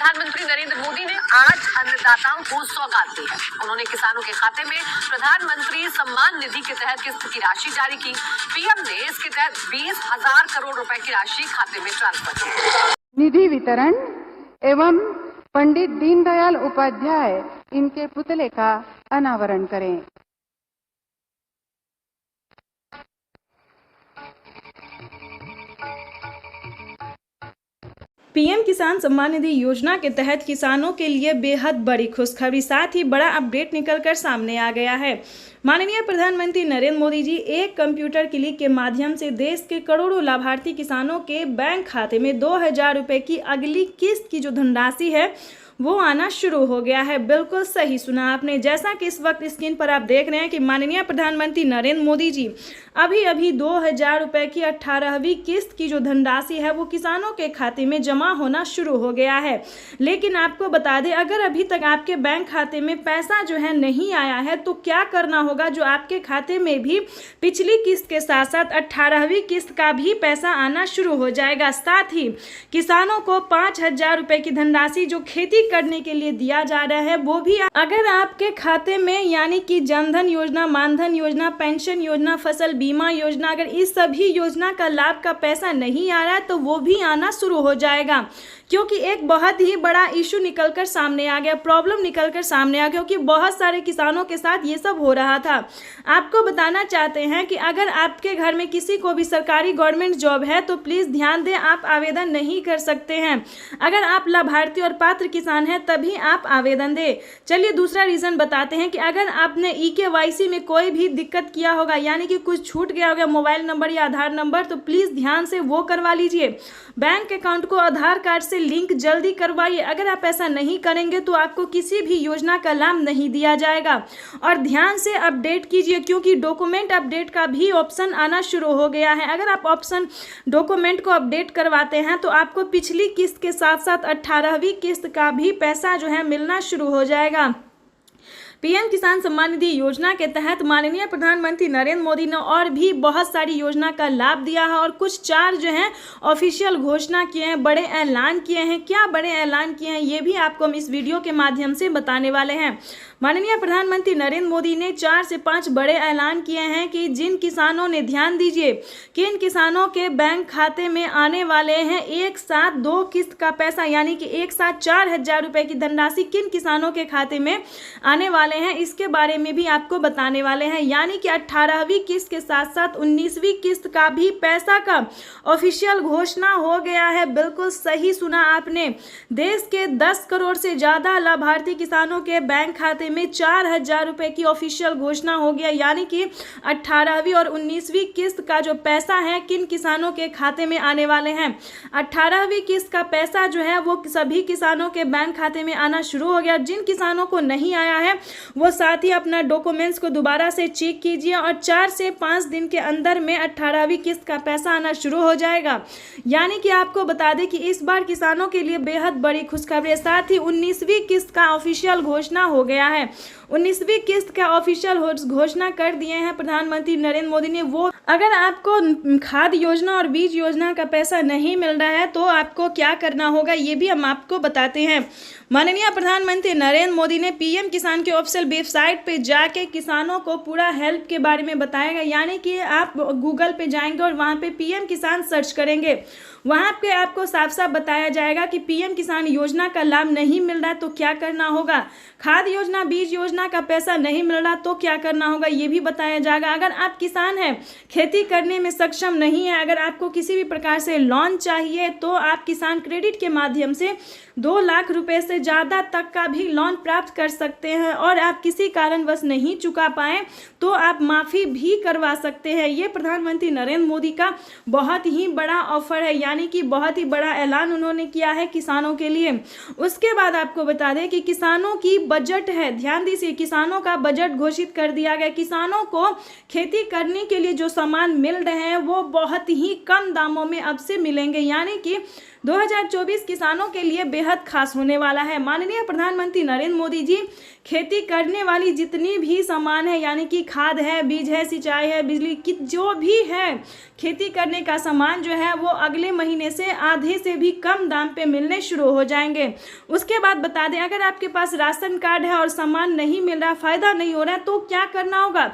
प्रधानमंत्री नरेंद्र मोदी ने आज अन्नदाताओं को सौगात दी है। उन्होंने किसानों के खाते में प्रधानमंत्री सम्मान निधि के तहत किस्त की राशि जारी की। पीएम ने इसके तहत 20,000 करोड़ रुपए की राशि खाते में ट्रांसफर की। निधि वितरण एवं पंडित दीनदयाल उपाध्याय इनके पुतले का अनावरण करें। पीएम किसान सम्मान निधि योजना के तहत किसानों के लिए बेहद बड़ी खुशखबरी, साथ ही बड़ा अपडेट निकलकर सामने आ गया है। माननीय प्रधानमंत्री नरेंद्र मोदी जी एक कंप्यूटर क्लिक के माध्यम से देश के करोड़ों लाभार्थी किसानों के बैंक खाते में 2,000 रुपए की अगली किस्त की जो धनराशि है वो आना शुरू हो गया है। बिल्कुल सही सुना आपने। जैसा कि इस वक्त स्क्रीन पर आप देख रहे हैं कि माननीय प्रधानमंत्री नरेंद्र मोदी जी अभी 2,000 रुपए की 18वीं किस्त की जो धनराशि है वो किसानों के खाते में जमा होना शुरू हो गया है। लेकिन आपको बता दें, अगर अभी तक आपके बैंक खाते में पैसा जो है नहीं आया है तो क्या करना होगा, जो आपके खाते में भी पिछली किस्त के साथ साथ 18वीं किस्त का भी पैसा आना शुरू हो जाएगा। साथ ही किसानों को 5,000 रुपए की धनराशि जो खेती करने के लिए दिया जा रहा है वो भी अगर आपके खाते में, यानी कि जनधन योजना, मानधन योजना, पेंशन योजना, फसल बीमा योजना, अगर इस सभी योजना का लाभ का पैसा नहीं आ रहा है तो वो भी आना शुरू हो जाएगा। क्योंकि एक बहुत ही बड़ा इशू निकलकर सामने आ गया, प्रॉब्लम निकलकर सामने आ गया, क्योंकि बहुत सारे किसानों के साथ ये सब हो रहा था। आपको बताना चाहते हैं कि अगर आपके घर में किसी को भी सरकारी गवर्नमेंट जॉब है तो प्लीज़ ध्यान दें, आप आवेदन नहीं कर सकते हैं। अगर आप लाभार्थी और पात्र किसान हैं तभी आप आवेदन दें। चलिए दूसरा रीज़न बताते हैं कि अगर आपने EKYC में कोई भी दिक्कत किया होगा, यानी कि कुछ छूट गया होगा मोबाइल नंबर या आधार नंबर, तो प्लीज़ ध्यान से वो करवा लीजिए। बैंक अकाउंट को आधार कार्ड से लिंक जल्दी करवाइए। अगर आप ऐसा नहीं करेंगे तो आपको किसी भी योजना का लाभ नहीं दिया जाएगा। और ध्यान से अपडेट कीजिए, क्योंकि डॉक्यूमेंट अपडेट का भी ऑप्शन आना शुरू हो गया है। अगर आप ऑप्शन डॉक्यूमेंट को अपडेट करवाते हैं तो आपको पिछली किस्त के साथ साथ 18वीं किस्त का भी पैसा जो है मिलना शुरू हो जाएगा। पीएम किसान सम्मान निधि योजना के तहत माननीय प्रधानमंत्री नरेंद्र मोदी ने और भी बहुत सारी योजना का लाभ दिया है और कुछ 4 जो हैं ऑफिशियल घोषणा किए हैं, बड़े ऐलान किए हैं। क्या बड़े ऐलान किए हैं ये भी आपको हम इस वीडियो के माध्यम से बताने वाले हैं। माननीय प्रधानमंत्री नरेंद्र मोदी ने 4 से 5 बड़े ऐलान किए हैं कि जिन किसानों ने, ध्यान दीजिए, किन किसानों के बैंक खाते में आने वाले हैं एक साथ 2 किस्त का पैसा, यानी कि एक साथ 4,000 रुपए की धनराशि किन किसानों के खाते में आने वाले हैं, इसके बारे में भी आपको बताने वाले हैं। यानी कि 18वीं किस्त के साथ साथ 19वीं किस्त का भी पैसा का ऑफिशियल घोषणा हो गया है। बिल्कुल सही सुना आपने। देश के 10 करोड़ से ज्यादा लाभार्थी किसानों के बैंक खाते में 4,000 रुपए की ऑफिशियल घोषणा हो गया। यानी कि 18वीं और 19वीं किस्त का जो पैसा है किन किसानों के खाते में आने वाले हैं। 18वीं किस्त का पैसा जो है वो सभी किसानों के बैंक खाते में आना शुरू हो गया। जिन किसानों को नहीं आया है वो साथ ही अपना डॉक्यूमेंट्स को दोबारा से चेक कीजिए और 4 से 5 दिन के अंदर में 18वीं किस्त का पैसा आना शुरू हो जाएगा। यानी कि आपको बता दें कि इस बार किसानों के लिए बेहद बड़ी खुशखबरी। साथ ही 19वीं किस्त का ऑफिशियल घोषणा हो गया है। 19वीं किस्त का ऑफिशियल घोषणा कर दिए हैं प्रधानमंत्री नरेंद्र मोदी ने। वो अगर आपको खाद योजना और बीज योजना का पैसा नहीं मिल रहा है तो आपको क्या करना होगा ये भी हम आपको बताते हैं। माननीय प्रधानमंत्री नरेंद्र मोदी ने पीएम किसान के ऑफिशियल वेबसाइट पे जाके किसानों को पूरा हेल्प के बारे में बताएगा। यानी कि आप गूगल पे जाएंगे और वहाँ पे पीएम किसान सर्च करेंगे, वहाँ पे आपको साफ साफ बताया जाएगा कि पीएम किसान योजना का लाभ नहीं मिल रहा है तो क्या करना होगा, खाद योजना, बीज योजना का पैसा नहीं मिल रहा तो क्या करना होगा ये भी बताया जाएगा। अगर आप किसान हैं, खेती करने में सक्षम नहीं है, अगर आपको किसी भी प्रकार से लोन चाहिए तो आप किसान क्रेडिट के माध्यम से 2 लाख रुपए से ज़्यादा तक का भी लोन प्राप्त कर सकते हैं। और आप किसी कारणवश नहीं चुका पाएँ तो आप माफ़ी भी करवा सकते हैं। ये प्रधानमंत्री नरेंद्र मोदी का बहुत ही बड़ा ऑफर है, यानी कि बहुत ही बड़ा ऐलान उन्होंने किया है किसानों के लिए। उसके बाद आपको बता दें कि किसानों की बजट है, ध्यान दीजिए, किसानों का बजट घोषित कर दिया गया। किसानों को खेती करने के लिए जो सामान मिल रहे हैं वो बहुत ही कम दामों में अब से मिलेंगे। यानी कि 2024 किसानों के लिए बेहद खास होने वाला है। माननीय प्रधानमंत्री नरेंद्र मोदी जी खेती करने वाली जितनी भी सामान है, यानी कि खाद है, बीज है, सिंचाई है, बिजली की जो भी है, खेती करने का सामान जो है वो अगले महीने से आधे से भी कम दाम पे मिलने शुरू हो जाएंगे। उसके बाद बता दें, अगर आपके पास राशन कार्ड है और सामान नहीं मिल रहा, फायदा नहीं हो रहा है, तो क्या करना होगा।